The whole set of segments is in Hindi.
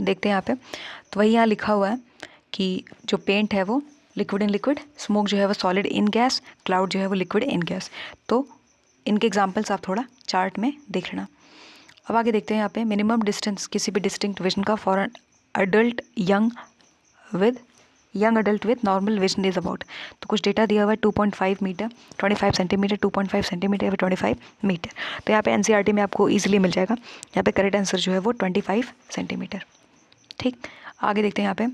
देखते हैं यहाँ पे, तो वही यहाँ लिखा हुआ है कि जो पेंट है वो लिक्विड इन लिक्विड, स्मोक जो है वो सॉलिड इन गैस, क्लाउड जो है वो लिक्विड इन गैस। तो इनके एग्जाम्पल्स आप थोड़ा चार्ट में देख लेना। अब आगे देखते हैं यहाँ पे, मिनिमम डिस्टेंस किसी भी डिस्टिंक्ट विजन का for an adult young adult with normal vision is about. तो कुछ डेटा दिया हुआ है 2.5 मीटर, 25 सेंटीमीटर, 2.5 सेंटीमीटर या 25 मीटर। तो यहाँ पे एनसीईआरटी में आपको ईजिली मिल जाएगा। यहाँ पे करेक्ट आंसर जो है वो 25 सेंटीमीटर। ठीक, आगे देखते हैं यहाँ पे,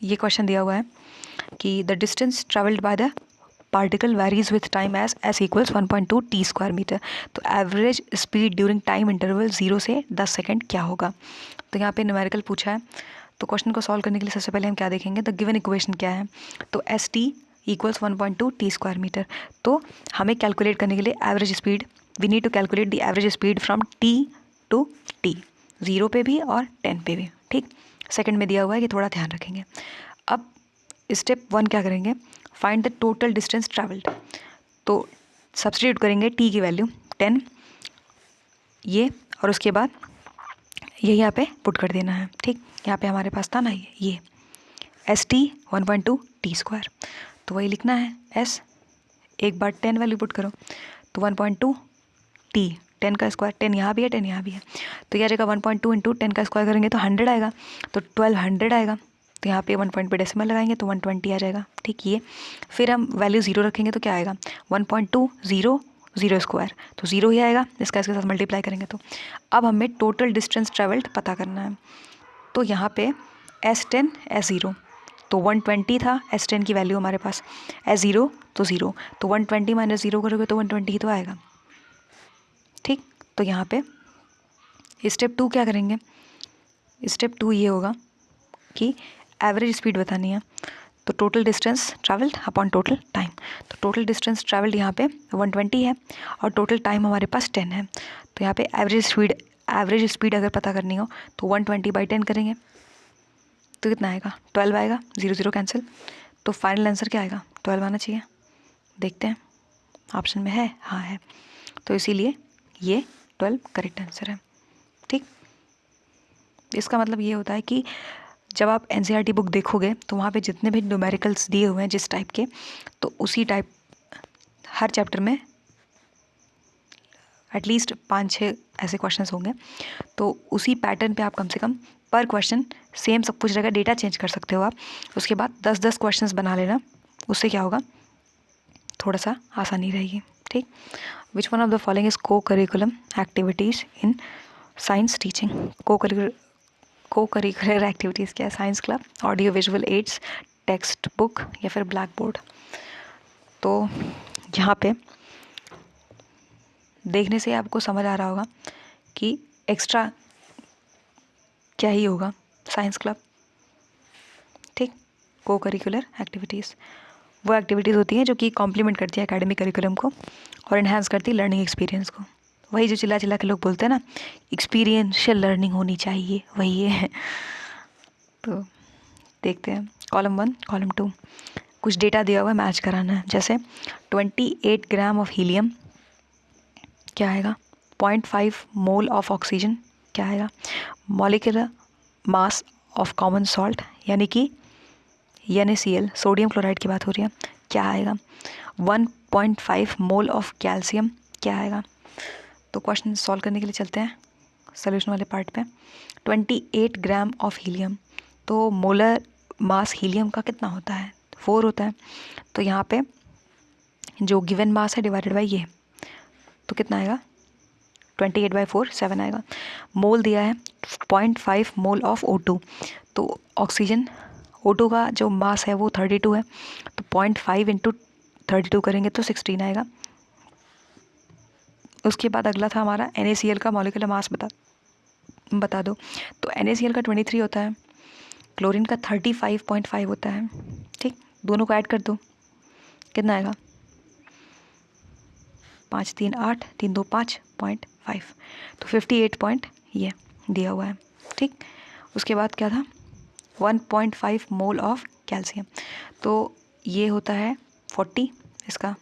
ये क्वेश्चन दिया हुआ है कि the distance travelled by the particle varies with time as S equals 1.2 T square metre. तो average speed during time interval 0 से 10 सेकेंड क्या होगा। तो यहाँ पे न्यूमेरिकल पूछा है। तो क्वेश्चन को सॉल्व करने के लिए सबसे पहले हम क्या देखेंगे, द गिवन इक्वेशन क्या है। तो S T equals 1.2 T square metre. तो हमें कैलकुलेट करने के लिए average speed, we need to calculate the average speed from T to T, 0 पे भी और 10 पे भी। ठीक, सेकंड में दिया हुआ है कि थोड़ा ध्यान रखेंगे। अब स्टेप 1 क्या करेंगे, find the total distance travelled. तो सब्स्टिट्यूट करेंगे टी की वैल्यू 10 ये, और उसके बाद ये यहाँ पे पुट कर देना है। ठीक, यहाँ पे हमारे पास था ना ये एस टी 1.2 टी स्क्वायर, तो वही लिखना है एस, एक बार 10 वैल्यू पुट करो तो 1.2 टी, 10 का स्क्वायर, 10 यहाँ भी है 10 यहाँ भी है, तो यह जगह 1.2 इंटू 10 का स्क्वायर करेंगे तो 100 आएगा, तो 1200 आएगा। तो यहाँ पे 1 पॉइंट पे डेसिमल लगाएंगे तो 120 आ जाएगा। ठीक, ये फिर हम वैल्यू 0 रखेंगे तो क्या आएगा, 1.2 0 स्क्वायर, तो 0 ही आएगा, इसका इसके साथ मल्टीप्लाई करेंगे तो। अब हमें टोटल डिस्टेंस ट्रेवल्ड पता करना है। तो यहाँ पे S10 S0, तो 120 था S10 की वैल्यू हमारे पास, S0 तो 0, तो 120 माइनस 0 करोगे तो 120 ही तो आएगा। ठीक, तो यहाँ पे स्टेप 2 क्या करेंगे, स्टेप 2 ये होगा कि एवरेज स्पीड बतानी है। तो total distance travelled upon total time. तो टोटल डिस्टेंस ट्रैवल्ड यहाँ पे 120 है और टोटल टाइम हमारे पास 10 है। तो यहाँ पे एवरेज स्पीड अगर पता करनी हो तो 120/10 करेंगे तो कितना आएगा, 12 आएगा, 0 0 कैंसिल। तो फाइनल आंसर क्या आएगा, 12 आना चाहिए। देखते हैं ऑप्शन में है, हाँ है, तो इसीलिए ये 12 करेक्ट आंसर है। ठीक, इसका मतलब ये होता है कि जब आप एनसीईआरटी बुक देखोगे तो वहाँ पे जितने भी न्यूमेरिकल्स दिए हुए हैं जिस टाइप के, तो उसी टाइप हर चैप्टर में एटलीस्ट 5-6 ऐसे क्वेश्चंस होंगे। तो उसी पैटर्न पे आप कम से कम पर क्वेश्चन सेम सब कुछ रहेगा, डेटा चेंज कर सकते हो आप। उसके बाद 10-10 क्वेश्चंस बना लेना, उससे क्या होगा, थोड़ा सा आसानी रहेगी। ठीक, which one of the following is co curriculum activities in science teaching. Co curricular activities क्या है, science club, audio visual aids, text book या फिर ब्लैक बोर्ड। तो यहाँ पे देखने से आपको समझ आ रहा होगा कि एक्स्ट्रा क्या ही होगा, साइंस क्लब। ठीक, को करिकुलर एक्टिविटीज़ वो एक्टिविटीज़ होती हैं जो कि कॉम्प्लीमेंट करती है एकेडमिक करिकुलम को और इन्हांस करती है लर्निंग एक्सपीरियंस को। वही जो चिल्ला चिल्ला के लोग बोलते हैं ना, एक्सपीरियंशियल लर्निंग होनी चाहिए, वही ये है। तो देखते हैं कॉलम 1 कॉलम 2, कुछ डेटा दिया हुआ है, मैच कराना है। जैसे 28 ग्राम ऑफ हीलियम क्या आएगा, 0.5 मोल ऑफ ऑक्सीजन क्या आएगा, molecular mass of common salt यानी कि NaCl सोडियम क्लोराइड की बात हो रही है, क्या आएगा, 1.5 मोल ऑफ कैल्शियम क्या आएगा। तो क्वेश्चन सॉल्व करने के लिए चलते हैं सोल्यूशन वाले पार्ट पे। 28 ग्राम ऑफ हीलियम, तो मोलर मास हीलियम का कितना होता है, 4 होता है। तो यहाँ पे जो गिवन मास है डिवाइडेड बाई ये, तो कितना आएगा, 28/4 7 आएगा। मोल दिया है 0.5 मोल ऑफ O2, तो ऑक्सीजन O2 का जो मास है वो 32 है, तो 0.5 इंटू 32 करेंगे तो 16 आएगा। उसके बाद अगला था हमारा NaCl का मॉलिक्यूलर मास बता दो। तो NaCl का 23 होता है, क्लोरीन का 35.5 होता है। ठीक, दोनों को ऐड कर दो, कितना आएगा, 5 3 8 3 2 5.5, तो 58 पॉइंट ये दिया हुआ है। ठीक, उसके बाद क्या था, 1.5 मोल ऑफ कैल्शियम, तो ये होता है 40 इसका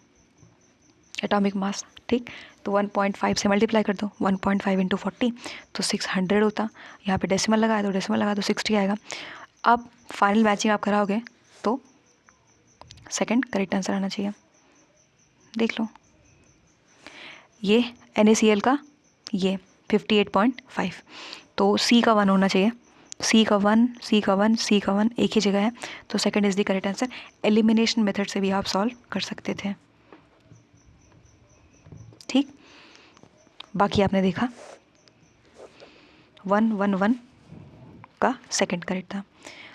एटॉमिक मास। ठीक, तो 1.5 से मल्टीप्लाई कर दो, 1.5 इंटू 40 तो 600 होता। यहाँ पे डेसिमल लगाया तो डेसिमल लगा तो 60 आएगा। अब फाइनल मैचिंग आप कराओगे तो सेकंड करेक्ट आंसर आना चाहिए। देख लो, ये NaCl का ये 58.5, तो C का 1 होना चाहिए। C का 1, C का 1, C का 1 एक ही जगह है, तो second is the correct answer. Elimination method से भी आप सॉल्व कर सकते थे। ठीक, बाकी आपने देखा 1 1 1 का सेकंड करेक्ट था।